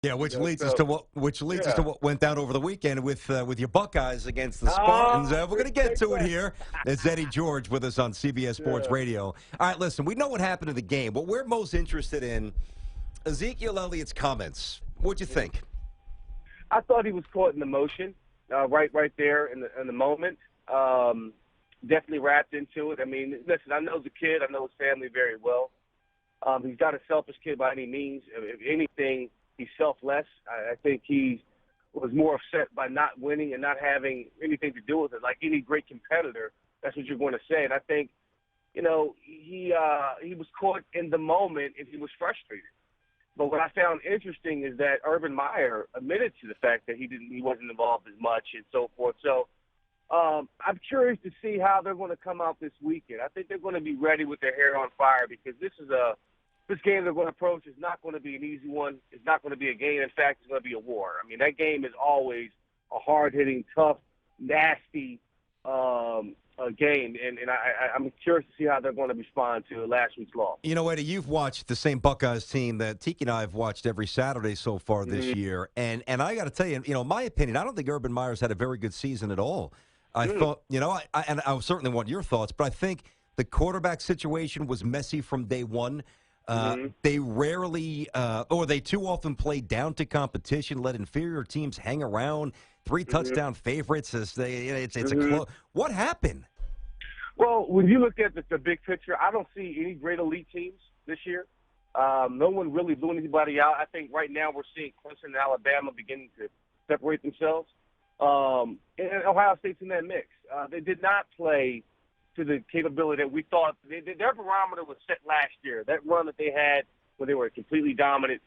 Yeah, which leads us So to what went down over the weekend with your Buckeyes against the Spartans. oh, We're going great to get to it segue. here. It's Eddie George with us on CBS Sports Yeah, Radio. All right, listen, we know what happened in the game. What we're most interested in, Ezekiel Elliott's comments. What'd you mhm. think? I thought he was caught in the motion, right there in the moment. Definitely wrapped into it. I mean, listen, I know the kid. I know his family very well. He's not a selfish kid by any means. If anything, he's selfless. I think he was more upset by not winning and not having anything to do with it. Like any great competitor, that's what you're going to say. And I think, he was caught in the moment and he was frustrated. But what I found interesting is that Urban Meyer admitted to the fact that he wasn't involved as much and so forth. So I'm curious to see how they're going to come out this weekend. I think they're going to be ready with their hair on fire because this game they're going to approach is not going to be an easy one. It's not going to be a game. In fact, it's going to be a war. I mean, that game is always a hard-hitting, tough, nasty game, and I'm curious to see how they're going to respond to last week's loss. You know, Eddie, you've watched the same Buckeyes team that Tiki and I have watched every Saturday so far this Mm-hmm. year, and I got to tell you, in my opinion, I don't think Urban Meyer's had a very good season at all. I Mm. thought, and I certainly want your thoughts, but I think the quarterback situation was messy from day one. Mm-hmm. They rarely, or they too often play down to competition, let inferior teams hang around. Three Mm-hmm. touchdown favorites. It's a Mm-hmm. close. What happened? Well, when you look at the big picture, I don't see any great elite teams this year. No one really blew anybody out. I think right now we're seeing Clemson and Alabama beginning to separate themselves. And Ohio State's in that mix. They did not play to the capability that we thought. Their barometer was set last year. That run that they had when they were completely dominant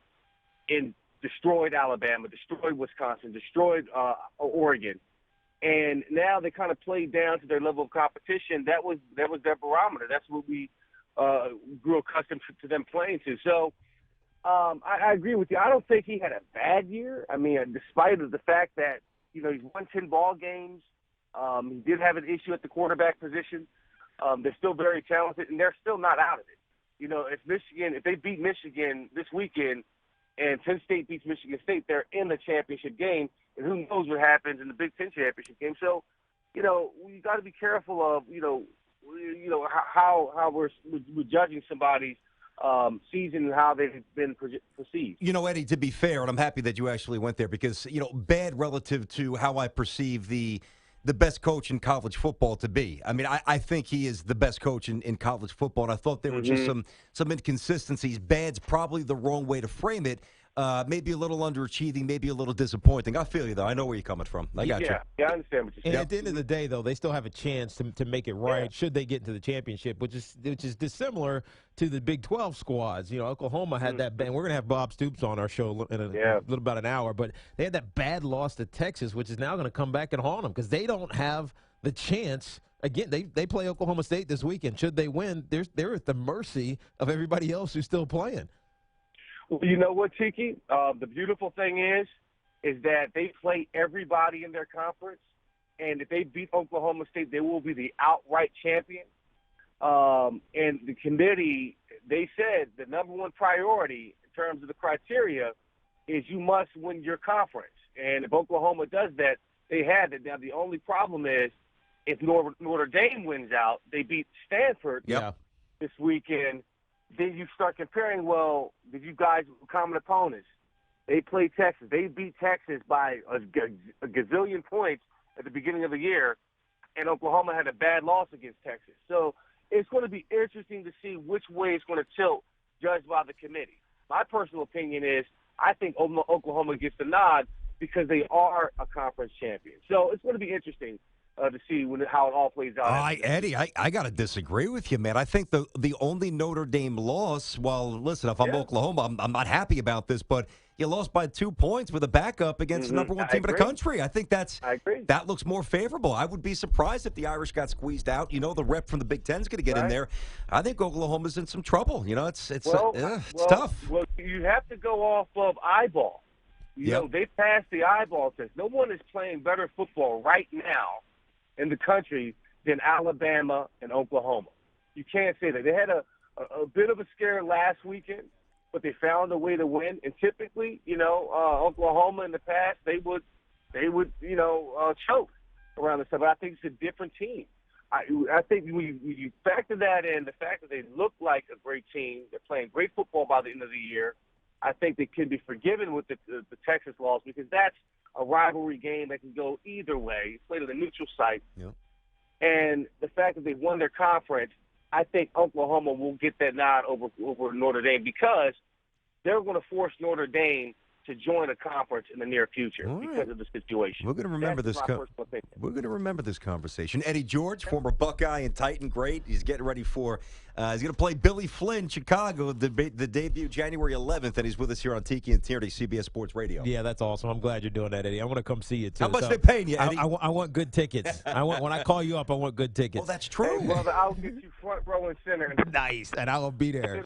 and destroyed Alabama, destroyed Wisconsin, destroyed Oregon. And now they kind of played down to their level of competition. That was their barometer. That's what we grew accustomed to them playing to. So I agree with you. I don't think he had a bad year. I mean, despite of the fact that he's won 10 ball games, he did have an issue at the quarterback position. They're still very talented, and they're still not out of it. If they beat Michigan this weekend, and Penn State beats Michigan State, they're in the championship game. And who knows what happens in the Big Ten championship game? So, we got to be careful of, how we're judging somebody's season and how they've been perceived. Eddie, to be fair, and I'm happy that you actually went there because, bad relative to how I perceive the best coach in college football to be. I mean, I think he is the best coach in college football, and I thought there were just some inconsistencies. Bad's probably the wrong way to frame it. Maybe a little underachieving, maybe a little disappointing. I feel you, though. I know where you're coming from. I got you. Yeah, I understand what you're saying. And at the end of the day, though, they still have a chance to make it right should they get into the championship, which is dissimilar to the Big 12 squads. Oklahoma had that bad. We're going to have Bob Stoops on our show in a little about an hour, but they had that bad loss to Texas, which is now going to come back and haunt them because they don't have the chance. Again, they play Oklahoma State this weekend. Should they win, they're at the mercy of everybody else who's still playing. Well, you know what, Tiki? The beautiful thing is that they play everybody in their conference, and if they beat Oklahoma State, they will be the outright champion. And the committee, they said the number one priority in terms of the criteria is you must win your conference. And if Oklahoma does that, they had it. Now, the only problem is if Notre Dame wins out, they beat Stanford this weekend, then you start comparing, well, did you guys common opponents? They played Texas. They beat Texas by a gazillion points at the beginning of the year, and Oklahoma had a bad loss against Texas. So it's going to be interesting to see which way it's going to tilt, judged by the committee. My personal opinion is I think Oklahoma gets the nod because they are a conference champion. So it's going to be interesting to see how it all plays out. Eddie, I got to disagree with you, man. I think the only Notre Dame loss, well, listen, if I'm Oklahoma, I'm not happy about this, but you lost by 2 points with a backup against the number one team in the country. I think that looks more favorable. I would be surprised if the Irish got squeezed out. The rep from the Big Ten's going to get in there. I think Oklahoma's in some trouble. It's tough. Well, you have to go off of eyeball. They passed the eyeball test. No one is playing better football right now in the country than Alabama and Oklahoma. You can't say that. They had a bit of a scare last weekend but they found a way to win. And typically, Oklahoma in the past, they would choke around the stuff. But I think it's a different team. I think when you factor that in, the fact that they look like a great team, they're playing great football by the end of the year, I think they can be forgiven with the Texas loss, because that's a rivalry game that can go either way. It's played at a neutral site. Yep. And the fact that they won their conference, I think Oklahoma will get that nod over Notre Dame, because they're going to force Notre Dame to join a conference in the near future because of the situation. We're going to remember this. We're going to remember this conversation. Eddie George, former Buckeye and Titan great. He's getting ready for. He's going to play Billy Flynn, Chicago, the debut January 11th, and he's with us here on Tiki and Tierney, CBS Sports Radio. Yeah, that's awesome. I'm glad you're doing that, Eddie. I want to come see you too. How much they paying you, Eddie? I want good tickets. When I call you up, I want good tickets. Well, that's true. Hey, brother, I'll get you front row and center. Nice, and I'll be there.